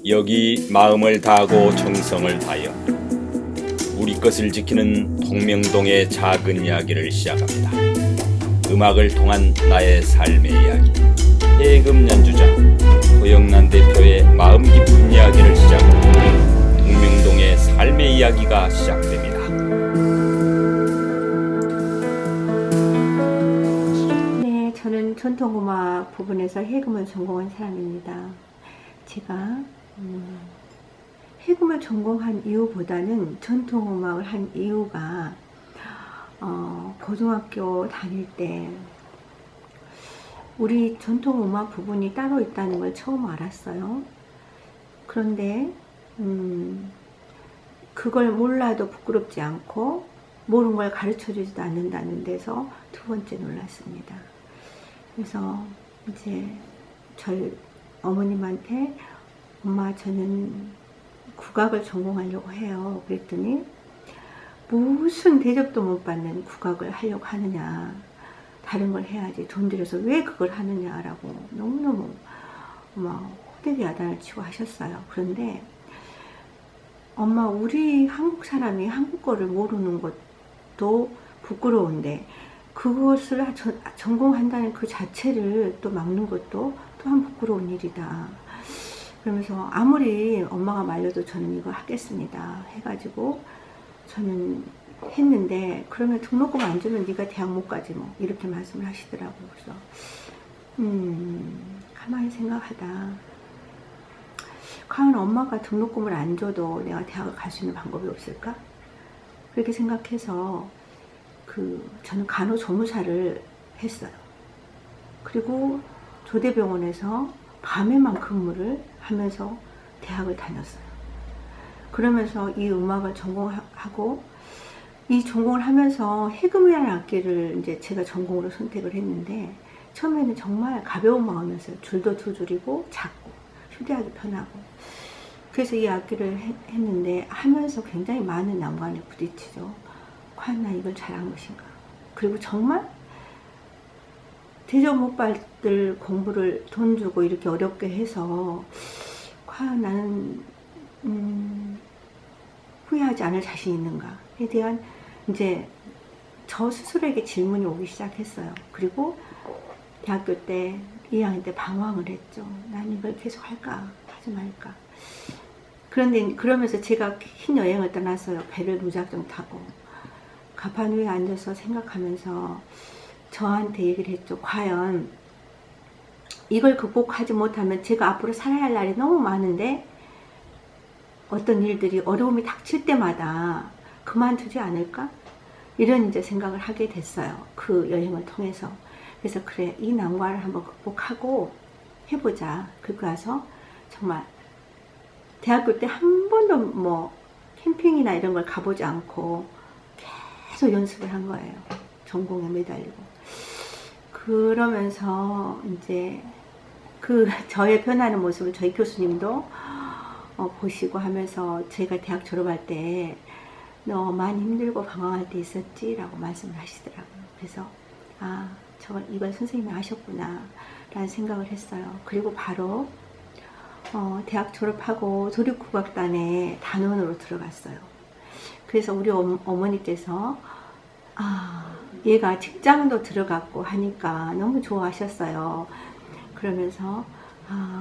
여기 마음을 다하고 정성을 다하여 우리 것을 지키는 통명동의 작은 이야기를 시작합니다. 음악을 통한 나의 삶의 이야기. 해금 연주자 허영란 대표의 마음 깊은 이야기를 시작으로 통명동의 삶의 이야기가 시작됩니다. 네, 저는 전통음악 부분에서 해금을 전공한 사람입니다. 제가 해금을 전공한 이유보다는 전통음악을 한 이유가 고등학교 다닐 때 우리 전통음악 부분이 따로 있다는 걸 처음 알았어요. 그런데 그걸 몰라도 부끄럽지 않고 모르는 걸 가르쳐주지도 않는다는 데서 두 번째 놀랐습니다. 그래서 이제 저희 어머님한테 엄마 저는 국악을 전공하려고 해요. 그랬더니 무슨 대접도 못 받는 국악을 하려고 하느냐, 다른 걸 해야지 돈 들여서 왜 그걸 하느냐라고 너무너무 막 호되게 야단을 치고 하셨어요. 그런데 엄마 우리 한국 사람이 한국어를 모르는 것도 부끄러운데 그것을 전공한다는 그 자체를 또 막는 것도 또한 부끄러운 일이다. 그러면서 아무리 엄마가 말려도 저는 이거 하겠습니다 해가지고 저는 했는데, 그러면 등록금 안 주면 네가 대학 못 가지 뭐 이렇게 말씀을 하시더라고요. 그래서 가만히 생각하다 과연 엄마가 등록금을 안 줘도 내가 대학을 갈 수 있는 방법이 없을까? 그렇게 생각해서 저는 간호조무사를 했어요. 그리고 조대병원에서 밤에만 근무를 하면서 대학을 다녔어요. 그러면서 이 음악을 전공하고, 이 전공을 하면서 해금이라는 악기를 이제 제가 전공으로 선택을 했는데, 처음에는 정말 가벼운 마음이었어요. 줄도 두 줄이고 작고 휴대하기 편하고. 그래서 이 악기를 했는데 하면서 굉장히 많은 난관에 부딪히죠. 과연 나 이걸 잘한 것인가? 그리고 정말 대접 못 받을 공부를 돈 주고 이렇게 어렵게 해서 과연 나는 후회하지 않을 자신 있는가에 대한 이제 저 스스로에게 질문이 오기 시작했어요. 그리고 대학교 때 2학년 때 방황을 했죠. 난 이걸 계속 할까 하지 말까. 그런데 그러면서 제가 긴 여행을 떠났어요. 배를 무작정 타고 가판 위에 앉아서 생각하면서 저한테 얘기를 했죠. 과연 이걸 극복하지 못하면 제가 앞으로 살아야 할 날이 너무 많은데 어떤 일들이 어려움이 닥칠 때마다 그만두지 않을까? 이런 이제 생각을 하게 됐어요. 그 여행을 통해서. 그래서 그래, 이 난관을 한번 극복하고 해보자. 그리고 나서 정말 대학교 때 한 번도 뭐 캠핑이나 이런 걸 가보지 않고 계속 연습을 한 거예요. 전공에 매달리고. 그러면서 이제 저의 변하는 모습을 저희 교수님도 보시고 하면서 제가 대학 졸업할 때 너 많이 힘들고 방황할 때 있었지? 라고 말씀을 하시더라고요. 그래서 이걸 선생님이 아셨구나 라는 생각을 했어요. 그리고 바로 대학 졸업하고 도립국악단에 단원으로 들어갔어요. 그래서 우리 어머니께서 얘가 직장도 들어갔고 하니까 너무 좋아하셨어요. 그러면서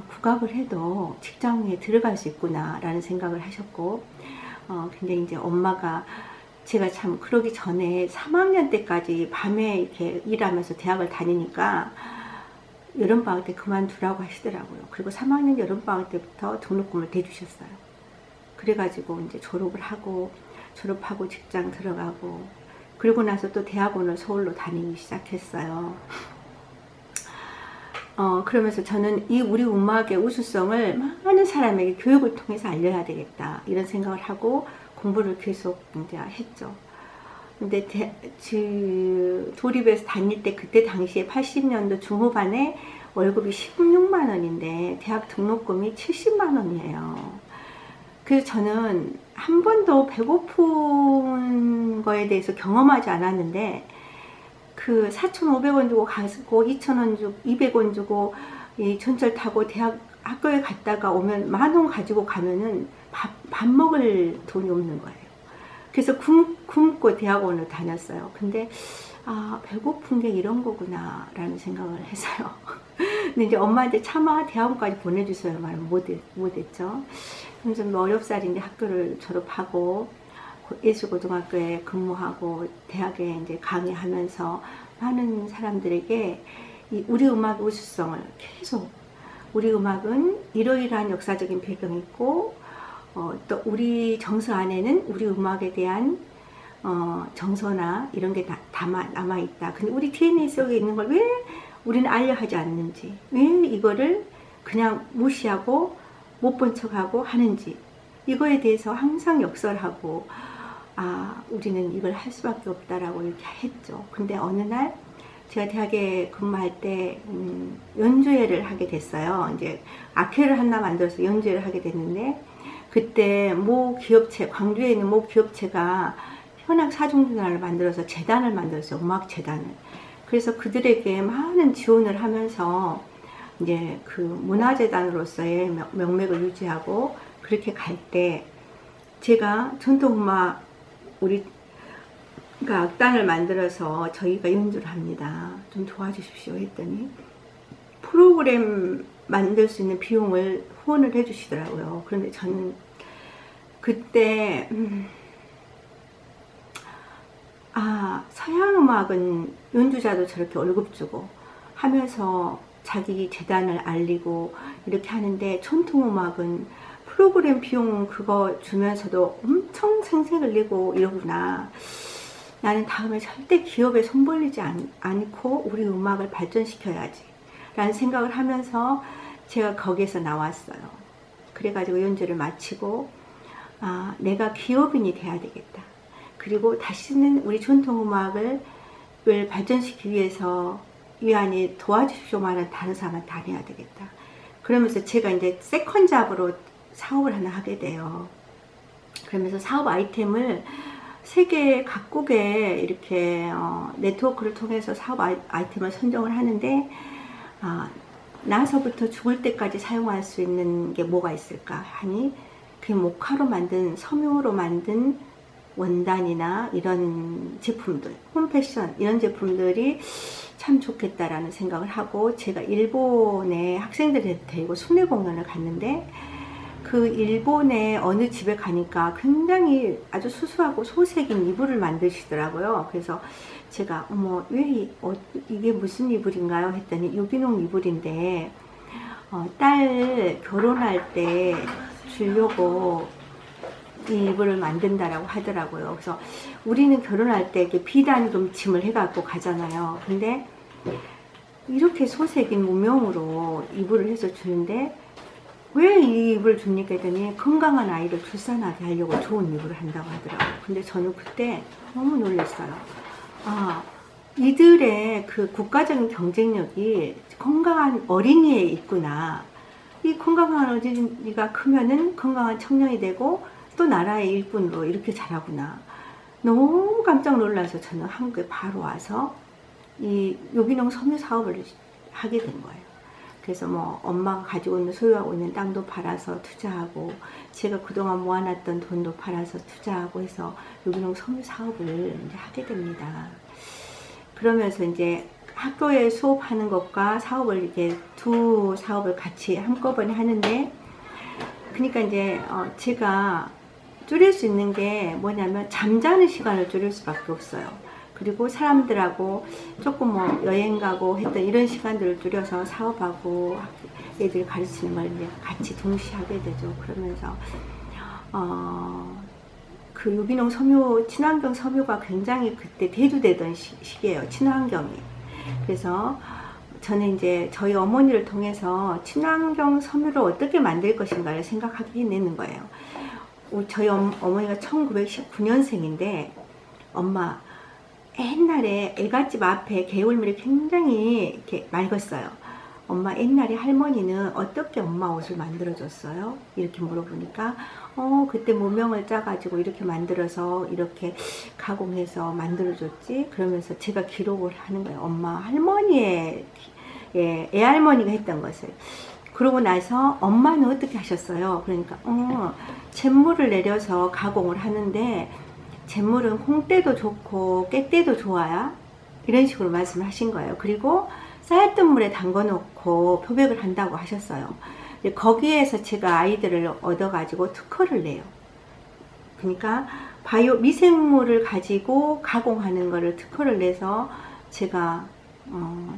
국악을 해도 직장에 들어갈 수 있구나 라는 생각을 하셨고, 굉장히 이제 엄마가 제가 참 그러기 전에 3학년 때까지 밤에 이렇게 일하면서 대학을 다니니까 여름방학 때 그만두라고 하시더라고요. 그리고 3학년 여름방학 때부터 등록금을 대주셨어요. 그래가지고 이제 졸업하고 직장 들어가고, 그리고 나서 또 대학원을 서울로 다니기 시작했어요. 그러면서 저는 이 우리 음악의 우수성을 많은 사람에게 교육을 통해서 알려야 되겠다 이런 생각을 하고 공부를 계속 이제 했죠. 근데 도립에서 다닐 때 그때 당시에 80년도 중후반에 월급이 16만 원인데 대학 등록금이 70만 원이에요. 그래서 저는 한 번도 배고픈 거에 대해서 경험하지 않았는데 그 4,500원 주고 가고 2,000원 주고 200원 주고 이 전철 타고 대학 학교에 갔다가 오면 10,000원 가지고 가면은 밥 먹을 돈이 없는 거예요. 그래서 굶고 대학원을 다녔어요. 근데 배고픈 게 이런 거구나 라는 생각을 해서요. 근데 이제 엄마한테 차마 대학원까지 보내주세요 말 못했죠. 그래서 17살인데 학교를 졸업하고 예술고등학교에 근무하고 대학에 이제 강의하면서 많은 사람들에게 우리 음악의 우수성을 계속, 우리 음악은 이러이러한 역사적인 배경이 있고 또 우리 정서 안에는 우리 음악에 대한 정서나 이런 게 다 남아있다. 근데 우리 DNA 속에 있는 걸 왜 우리는 알려 하지 않는지, 왜 이거를 그냥 무시하고 못 본 척하고 하는지, 이거에 대해서 항상 역설하고 우리는 이걸 할 수밖에 없다라고 이렇게 했죠. 근데 어느 날 제가 대학에 근무할 때 연주회를 하게 됐어요. 이제 악회를 하나 만들어서 연주회를 하게 됐는데, 그때 모 기업체, 광주에 있는 모 기업체가 현악 사중단을 만들어서 재단을 만들었어요. 음악 재단을. 그래서 그들에게 많은 지원을 하면서 이제 그 문화재단으로서의 명맥을 유지하고 그렇게 갈 때, 제가 전통음악 우리 악단을 만들어서 저희가 연주를 합니다. 좀 도와주십시오 했더니 프로그램 만들 수 있는 비용을 후원을 해주시더라고요. 그런데 저는 그때 서양 음악은 연주자도 저렇게 월급 주고 하면서 자기 재단을 알리고 이렇게 하는데, 전통 음악은 프로그램 비용 그거 주면서도 엄청 생색을 내고 이러구나. 나는 다음에 절대 기업에 손 벌리지 않고 우리 음악을 발전시켜야지 라는 생각을 하면서 제가 거기에서 나왔어요. 그래가지고 연주를 마치고 내가 기업인이 돼야 되겠다. 그리고 다시는 우리 전통음악을 발전시키기 위해서 위안이 도와주십시오 말은 다른 사람한테 안 해야 되겠다. 그러면서 제가 이제 세컨 잡으로 사업을 하나 하게 돼요. 그러면서 사업 아이템을 세계 각국에 이렇게 네트워크를 통해서 사업 아이템을 선정을 하는데, 나서부터 죽을 때까지 사용할 수 있는 게 뭐가 있을까 하니, 그 목화로 만든, 섬유로 만든 원단이나 이런 제품들, 홈패션 이런 제품들이 참 좋겠다라는 생각을 하고, 제가 일본에 학생들을 데리고 순회 공연을 갔는데, 그 일본의 어느 집에 가니까 굉장히 아주 수수하고 소색인 이불을 만드시더라고요. 그래서 제가 왜 이게 무슨 이불인가요? 했더니 유기농 이불인데 딸 결혼할 때 주려고 이 이불을 만든다라고 하더라고요. 그래서 우리는 결혼할 때 이렇게 비단금 짐을 해갖고 가잖아요. 근데 이렇게 소색인 무명으로 이불을 해서 주는데 왜 이 이불을 줍니까 했더니 건강한 아이를 출산하게 하려고 좋은 이불을 한다고 하더라고요. 근데 저는 그때 너무 놀랐어요. 이들의 그 국가적인 경쟁력이 건강한 어린이에 있구나. 이 건강한 어린이가 크면은 건강한 청년이 되고 또 나라의 일꾼으로 이렇게 자라구나. 너무 깜짝 놀라서 저는 한국에 바로 와서 이 유기농 섬유 사업을 하게 된 거예요. 그래서 엄마가 가지고 있는 소유하고 있는 땅도 팔아서 투자하고, 제가 그동안 모아놨던 돈도 팔아서 투자하고 해서 유기농 섬유 사업을 이제 하게 됩니다. 그러면서 이제 학교에 수업하는 것과 사업을 이렇게 두 사업을 같이 한꺼번에 하는데, 그러니까 이제 제가 줄일 수 있는 게 뭐냐면 잠자는 시간을 줄일 수밖에 없어요. 그리고 사람들하고 조금 여행 가고 했던 이런 시간들을 줄여서 사업하고 애들 가르치는 걸 이제 같이 동시에 하게 되죠. 그러면서 그 유기농 섬유, 친환경 섬유가 굉장히 그때 대두되던 시기예요. 친환경이. 그래서 저는 이제 저희 어머니를 통해서 친환경 섬유를 어떻게 만들 것인가를 생각하게 되는 거예요. 저희 어머니가 1919년생인데 엄마 옛날에 애갓집 앞에 개울물이 굉장히 이렇게 맑았어요. 엄마 옛날에 할머니는 어떻게 엄마 옷을 만들어줬어요? 이렇게 물어보니까 그때 모명을 짜가지고 이렇게 만들어서 이렇게 가공해서 만들어줬지. 그러면서 제가 기록을 하는 거예요. 엄마 할머니의 애할머니가 했던 것을. 그러고 나서 엄마는 어떻게 하셨어요? 그러니까 잿물을 내려서 가공을 하는데 잿물은 콩때도 좋고 깨때도 좋아야 이런 식으로 말씀을 하신 거예요. 그리고 쌓였던 물에 담궈 놓고 표백을 한다고 하셨어요. 거기에서 제가 아이디어를 얻어가지고 특허를 내요. 그러니까 바이오 미생물을 가지고 가공하는 거를 특허를 내서 제가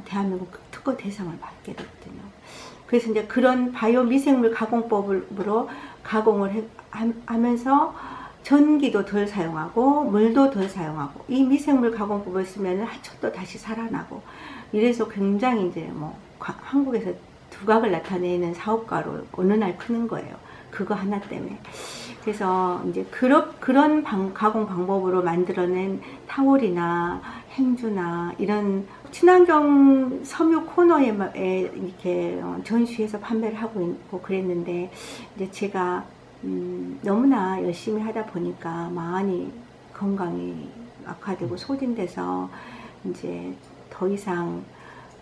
대한민국 특허 대상을 받게 됐거든요. 그래서 이제 그런 바이오 미생물 가공법으로 가공을 하면서 전기도 덜 사용하고 물도 덜 사용하고 이 미생물 가공법을 쓰면 하초도 다시 살아나고 이래서 굉장히 이제 뭐 한국에서 두각을 나타내는 사업가로 어느 날 크는 거예요. 그거 하나 때문에. 그래서 이제 그런 가공 방법으로 만들어낸 타월이나 행주나 이런 친환경 섬유 코너에 이렇게 전시해서 판매를 하고 있고 그랬는데 이제 제가 너무나 열심히 하다 보니까 많이 건강이 악화되고 소진돼서 이제 더 이상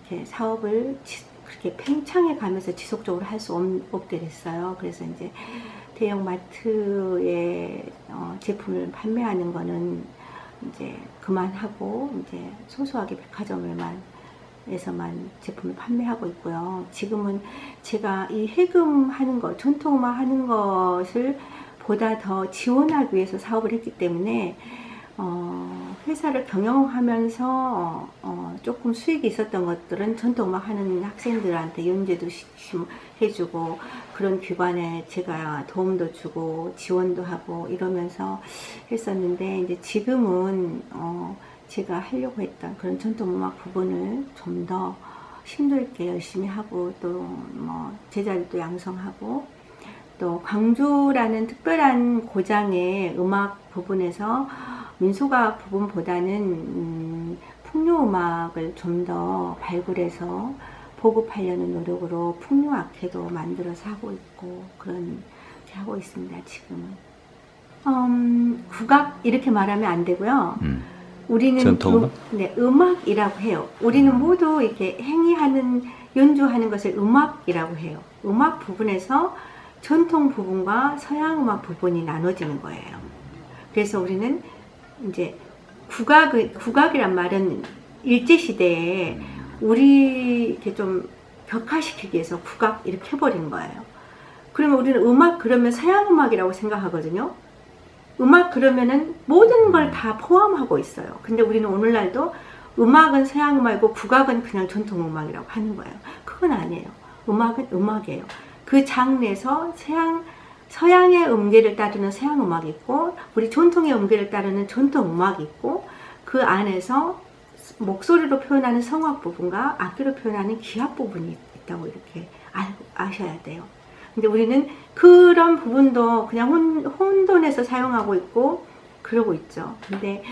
이렇게 사업을 그렇게 팽창해 가면서 지속적으로 할 수 없게 됐어요. 그래서 이제 대형 마트에 제품을 판매하는 거는 이제 그만하고 이제 소소하게 백화점에서만 제품을 판매하고 있고요. 지금은 제가 이 해금 하는 것, 전통음악 하는 것을 보다 더 지원하기 위해서 사업을 했기 때문에 회사를 경영하면서 조금 수익이 있었던 것들은 전통음악 하는 학생들한테 연재도 해주고 그런 기관에 제가 도움도 주고 지원도 하고 이러면서 했었는데 이제 지금은 제가 하려고 했던 그런 전통음악 부분을 좀 더 심도 있게 열심히 하고 또 뭐 제자들도 양성하고 또 광주라는 특별한 고장의 음악 부분에서 민속악 부분보다는 풍류음악을 좀 더 발굴해서 보급하려는 노력으로 풍류악회도 만들어서 하고 있고 그렇게 하고 있습니다. 지금은 국악 이렇게 말하면 안 되고요. 우리는 전통음악? 음악이라고 해요. 우리는 모두 이렇게 행위하는 연주하는 것을 음악이라고 해요. 음악 부분에서 전통 부분과 서양 음악 부분이 나눠지는 거예요. 그래서 우리는 이제 국악이란 말은 일제시대에 우리 이렇게 좀 격화시키기 위해서 국악 이렇게 해버린 거예요. 그러면 우리는 음악 그러면 서양 음악이라고 생각하거든요. 음악 그러면은 모든 걸 다 포함하고 있어요. 근데 우리는 오늘날도 음악은 서양 음악이고 국악은 그냥 전통 음악이라고 하는 거예요. 그건 아니에요. 음악은 음악이에요. 그 장르에서 서양의 음계를 따르는 서양 음악이 있고 우리 전통의 음계를 따르는 전통 음악이 있고 그 안에서 목소리로 표현하는 성악 부분과 악기로 표현하는 기합 부분이 있다고 이렇게 아셔야 돼요. 근데 우리는 그런 부분도 그냥 혼돈해서 사용하고 있고 그러고 있죠. 근데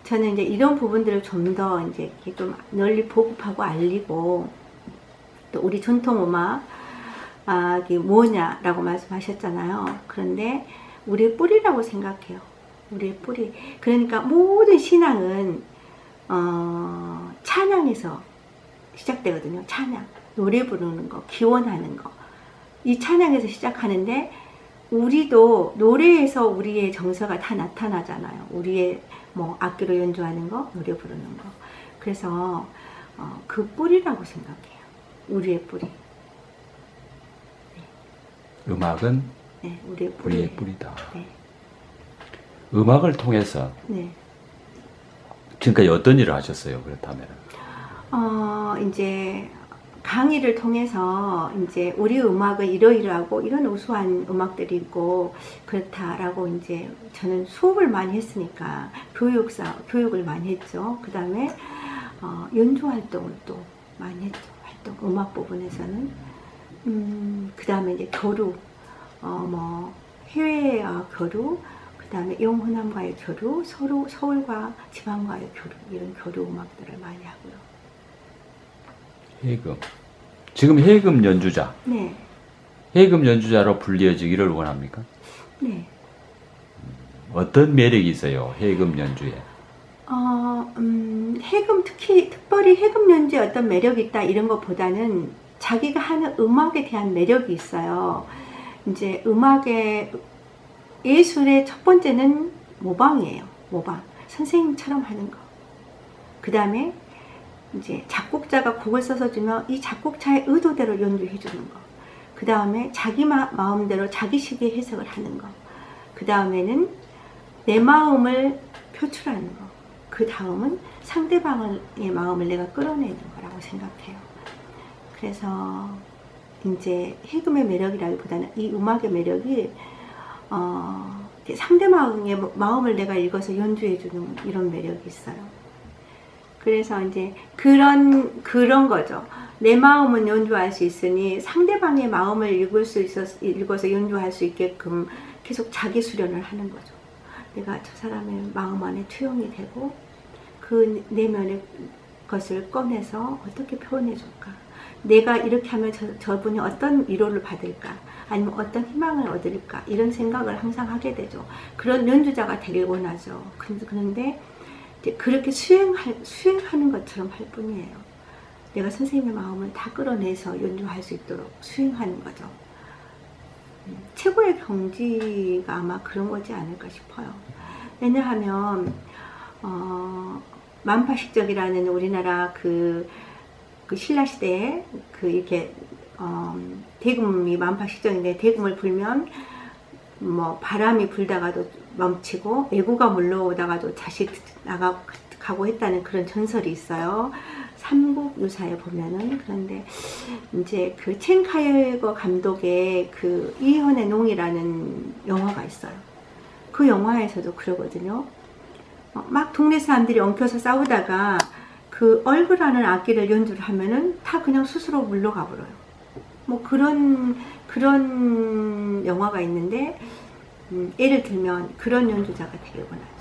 저는 이제 이런 부분들을 좀 더 이제 이렇게 좀 널리 보급하고 알리고 또 우리 전통 음악이 뭐냐라고 말씀하셨잖아요. 그런데 우리의 뿌리라고 생각해요. 우리의 뿌리. 그러니까 모든 신앙은 찬양에서 시작되거든요. 찬양. 노래 부르는 거, 기원하는 거. 이 찬양에서 시작하는데 우리도 노래에서 우리의 정서가 다 나타나잖아요. 우리의 뭐 악기로 연주하는 거, 노래 부르는 거. 그래서 그 뿌리라고 생각해요. 우리의 뿌리. 네. 음악은 네, 우리의 뿌리다. 네. 음악을 통해서 네. 지금까지 어떤 일을 하셨어요? 그렇다면 이제 강의를 통해서 이제 우리 음악은 이러이러하고 이런 우수한 음악들이 있고 그렇다라고 이제 저는 수업을 많이 했으니까 교육을 많이 했죠. 그 다음에 연주 활동을 또 많이 했죠. 음악 부분에서는 그 다음에 이제 교류 뭐 해외와 교류 그 다음에 영호남과의 교류 서울과 지방과의 교류 이런 교류 음악들을 많이 하고요. 해금. 지금 해금 연주자. 네. 해금 연주자로 불리어지기를 원합니까? 네. 어떤 매력이 있어요? 해금 연주에. 해금 특별히 해금 연주에 어떤 매력이 있다 이런 것보다는 자기가 하는 음악에 대한 매력이 있어요. 이제 예술의 첫 번째는 모방이에요. 모방. 선생님처럼 하는 거. 그 다음에 이제 작곡자가 곡을 써서 주면 이 작곡자의 의도대로 연주해 주는 거. 그 다음에 자기 마음대로 자기식의 해석을 하는 거. 그 다음에는 내 마음을 표출하는 거. 그 다음은 상대방의 마음을 내가 끌어내는 거라고 생각해요. 그래서 이제 해금의 매력이라기보다는 이 음악의 매력이 상대방의 마음을 내가 읽어서 연주해주는 이런 매력이 있어요. 그래서 이제 그런 거죠. 내 마음은 연주할 수 있으니 상대방의 마음을 읽어서 연주할 수 있게끔 계속 자기 수련을 하는 거죠. 내가 저 사람의 마음 안에 투영이 되고 그 내면의 것을 꺼내서 어떻게 표현해 줄까? 내가 이렇게 하면 저분이 어떤 위로를 받을까? 아니면 어떤 희망을 얻을까? 이런 생각을 항상 하게 되죠. 그런 연주자가 되길 원하죠. 그런데 그렇게 수행하는 것처럼 할 뿐이에요. 내가 선생님의 마음을 다 끌어내서 연주할 수 있도록 수행하는 거죠. 최고의 경지가 아마 그런 거지 않을까 싶어요. 왜냐하면 만파식적이라는 우리나라 그 신라 시대에 이렇게 대금이 만파식적인데 대금을 불면 뭐 바람이 불다가도 멈추고 애구가 물러오다가도 다시 나가고 했다는 그런 전설이 있어요. 삼국유사에 보면은. 그런데 이제 그 첸카이거 감독의 그 이현의 농이라는 영화가 있어요. 그 영화에서도 그러거든요. 막 동네 사람들이 엉켜서 싸우다가 그 얼그라는 악기를 연주를 하면은 다 그냥 스스로 물러가 버려요. 뭐 그런 영화가 있는데 예를 들면 그런 연주자가 되길 원하죠.